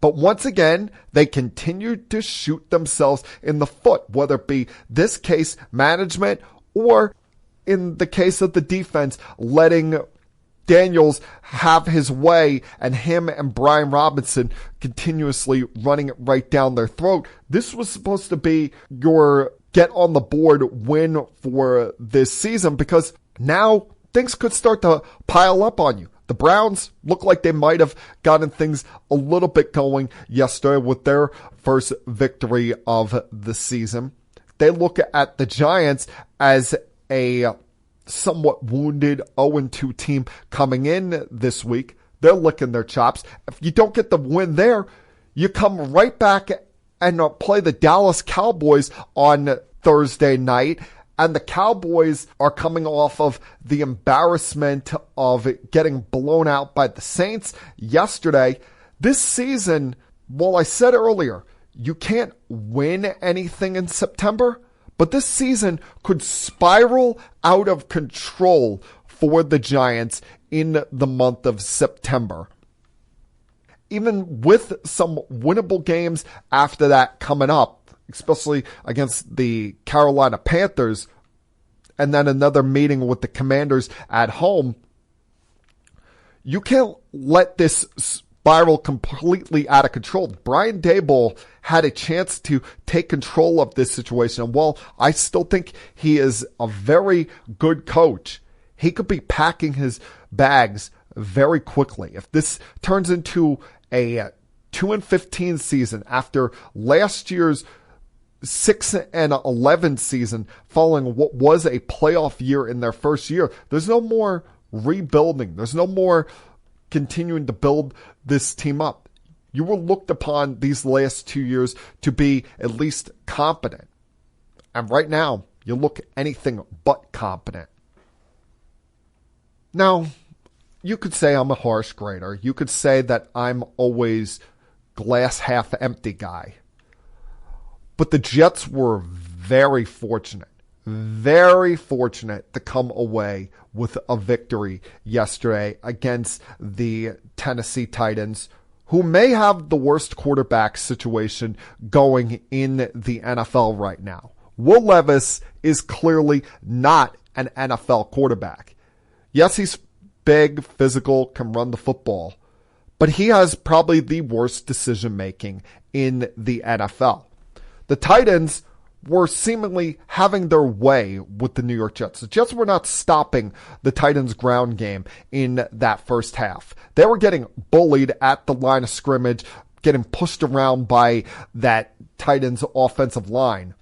But once again, they continued to shoot themselves in the foot, whether it be this case management or in the case of the defense, letting Daniels have his way and him and Brian Robinson continuously running it right down their throat. This was supposed to be your get on the board win for this season, because now things could start to pile up on you. The Browns look like they might have gotten things a little bit going yesterday with their first victory of the season. They look at the Giants as a somewhat wounded 0-2 team coming in this week. They're licking their chops. If you don't get the win there, you come right back and play the Dallas Cowboys on Thursday night. And the Cowboys are coming off of the embarrassment of getting blown out by the Saints yesterday. This season, well, I said earlier, you can't win anything in September, but this season could spiral out of control for the Giants in the month of September. Even with some winnable games after that coming up, especially against the Carolina Panthers, and then another meeting with the Commanders at home, you can't let this spiral completely out of control. Brian Daboll had a chance to take control of this situation. And while I still think he is a very good coach, he could be packing his bags very quickly. If this turns into a 2-15 season after last year's 6-11 season, following what was a playoff year in their first year, there's no more rebuilding. There's no more continuing to build this team up. You were looked upon these last 2 years to be at least competent. And right now, you look anything but competent. Now, you could say I'm a harsh grader. You could say that I'm always glass half empty guy. But the Jets were very fortunate to come away with a victory yesterday against the Tennessee Titans, who may have the worst quarterback situation going in the NFL right now. Will Levis is clearly not an NFL quarterback. Yes, he's big, physical, can run the football, but he has probably the worst decision-making in the NFL. The Titans were seemingly having their way with the New York Jets. The Jets were not stopping the Titans' ground game in that first half. They were getting bullied at the line of scrimmage, getting pushed around by that Titans offensive line.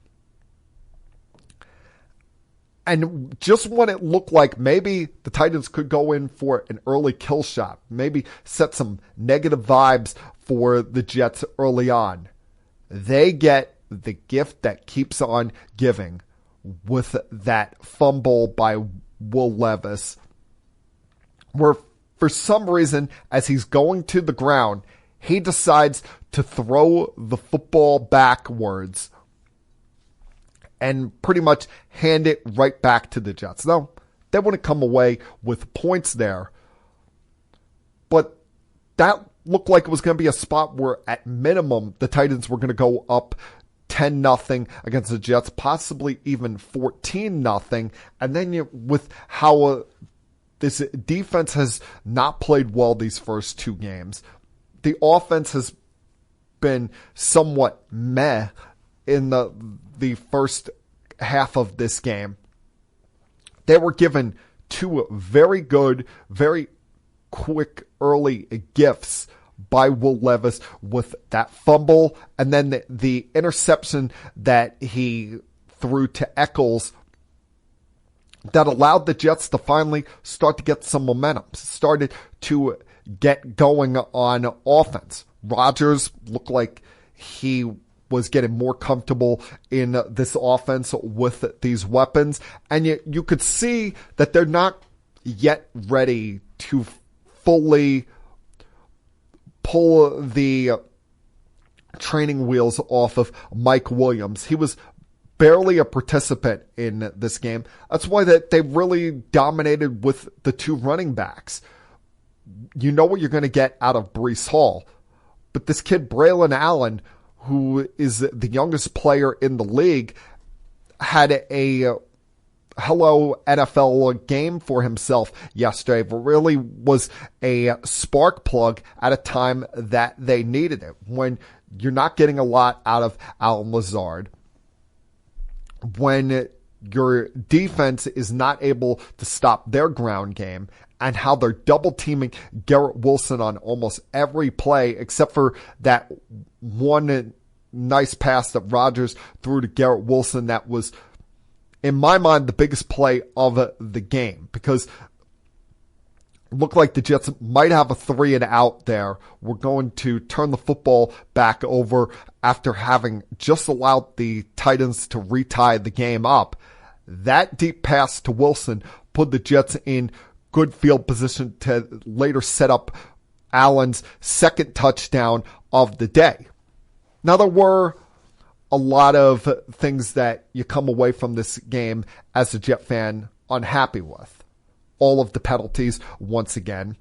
And just when it looked like maybe the Titans could go in for an early kill shot, maybe set some negative vibes for the Jets early on, they get the gift that keeps on giving with that fumble by Will Levis, where for some reason, as he's going to the ground, he decides to throw the football backwards and pretty much hand it right back to the Jets. Now, they wouldn't come away with points there, but that looked like it was going to be a spot where, at minimum, the Titans were going to go up 10-0 against the Jets, possibly even 14-0. And then with how this defense has not played well these first two games, the offense has been somewhat meh in the first half of this game. They were given two very good, very quick early gifts by Will Levis with that fumble and then the interception that he threw to Eccles that allowed the Jets to finally start to get some momentum, started to get going on offense. Rodgers looked like he was getting more comfortable in this offense with these weapons. And you could see that they're not yet ready to fully pull the training wheels off of Mike Williams. He was barely a participant in this game. That's why they really dominated with the two running backs. You know what you're going to get out of Breece Hall. But this kid, Braylon Allen, who is the youngest player in the league, had a hello NFL game for himself yesterday. But really was a spark plug at a time that they needed it. When you're not getting a lot out of Allen Lazard, when your defense is not able to stop their ground game, and how they're double teaming Gerrit Wilson on almost every play except for that one nice pass that Rodgers threw to Gerrit Wilson that was, in my mind, the biggest play of the game, because it looked like the Jets might have a 3-and-out there. We're going to turn the football back over after having just allowed the Titans to retie the game up. That deep pass to Wilson put the Jets in good field position to later set up Allen's second touchdown of the day. Now, there were a lot of things that you come away from this game as a Jet fan unhappy with. All of the penalties, once again.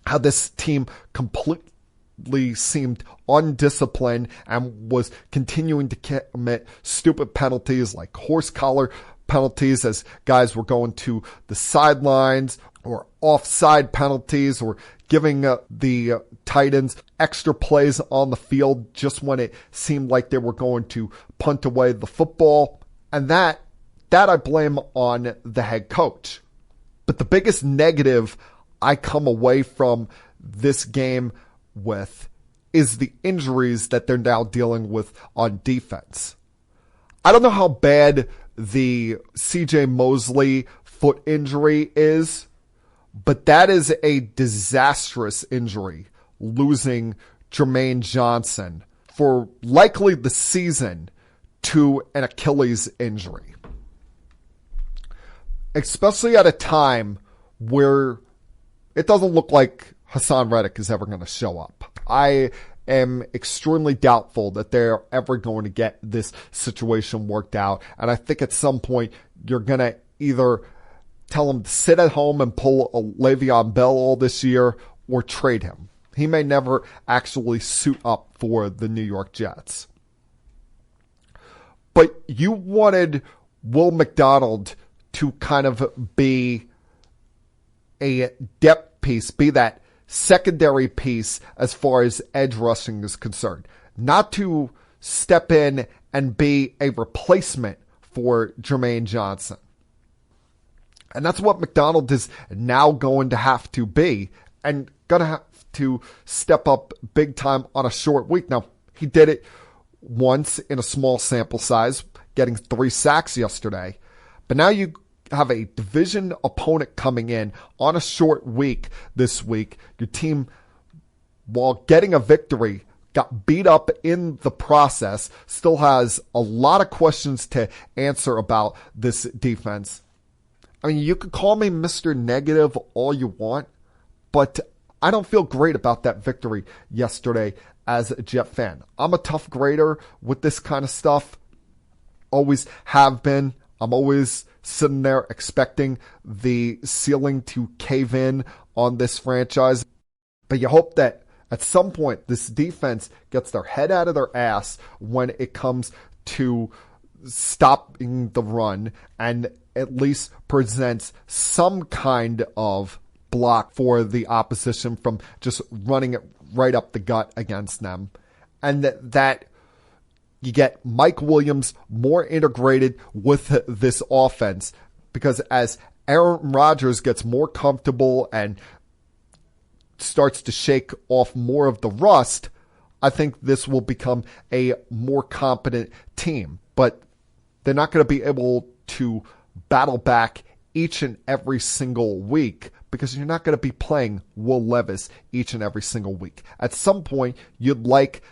How this team completely seemed undisciplined and was continuing to commit stupid penalties like horse collar penalties as guys were going to the sidelines, or offside penalties, or giving the Titans extra plays on the field just when it seemed like they were going to punt away the football. And that I blame on the head coach. But the biggest negative I come away from this game with is the injuries that they're now dealing with on defense. I don't know how bad the CJ Mosley foot injury is, but that is a disastrous injury, losing Jermaine Johnson for likely the season to an Achilles injury. Especially at a time where it doesn't look like Hassan Reddick is ever going to show up. I am extremely doubtful that they're ever going to get this situation worked out. And I think at some point you're going to either tell him to sit at home and pull a Le'Veon Bell all this year or trade him. He may never actually suit up for the New York Jets. But you wanted Will McDonald to kind of be a depth piece, be that secondary piece as far as edge rushing is concerned. Not to step in and be a replacement for Jermaine Johnson. And that's what McDonald is now going to have to be and gonna have to step up big time on a short week. Now, he did it once in a small sample size, getting 3 sacks yesterday. But now you have a division opponent coming in on a short week this week. Your team, while getting a victory, got beat up in the process, still has a lot of questions to answer about this defense. I mean, you could call me Mr. Negative all you want, but I don't feel great about that victory yesterday as a Jet fan. I'm a tough grader with this kind of stuff. Always have been. I'm always sitting there expecting the ceiling to cave in on this franchise. But you hope that at some point this defense gets their head out of their ass when it comes to stopping the run and at least presents some kind of block for the opposition from just running it right up the gut against them. And that you get Mike Williams more integrated with this offense, because as Aaron Rodgers gets more comfortable and starts to shake off more of the rust, I think this will become a more competent team. But they're not going to be able to battle back each and every single week, because you're not going to be playing Will Levis each and every single week. At some point, you'd like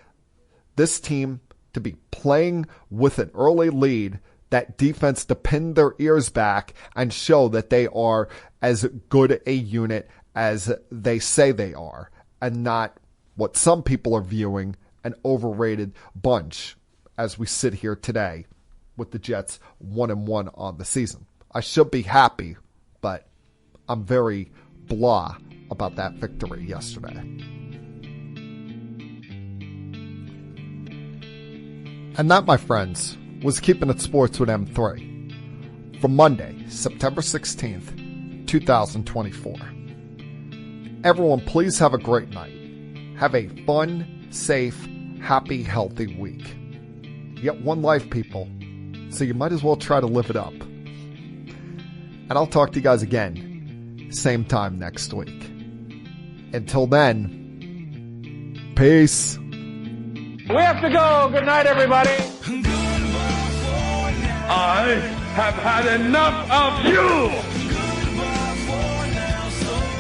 this team to be playing with an early lead, that defense to pin their ears back and show that they are as good a unit as they say they are, and not what some people are viewing an overrated bunch as we sit here today with the Jets 1-1 on the season. I should be happy, but I'm very blah about that victory yesterday. And that, my friends, was Keeping It Sports with M3 for Monday, September 16th, 2024. Everyone, please have a great night. Have a fun, safe, happy, healthy week. You get one life, people, so you might as well try to live it up. And I'll talk to you guys again, same time next week. Until then, peace. We have to go. Good night, everybody. I have had enough of you!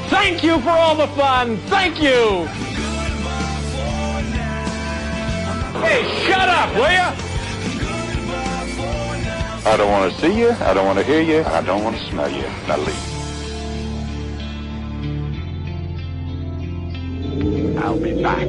Thank you for all the fun. Thank you. Hey, shut up, will ya? I don't want to see you, I don't want to hear you, I don't want to smell you. Now leave. I'll be back.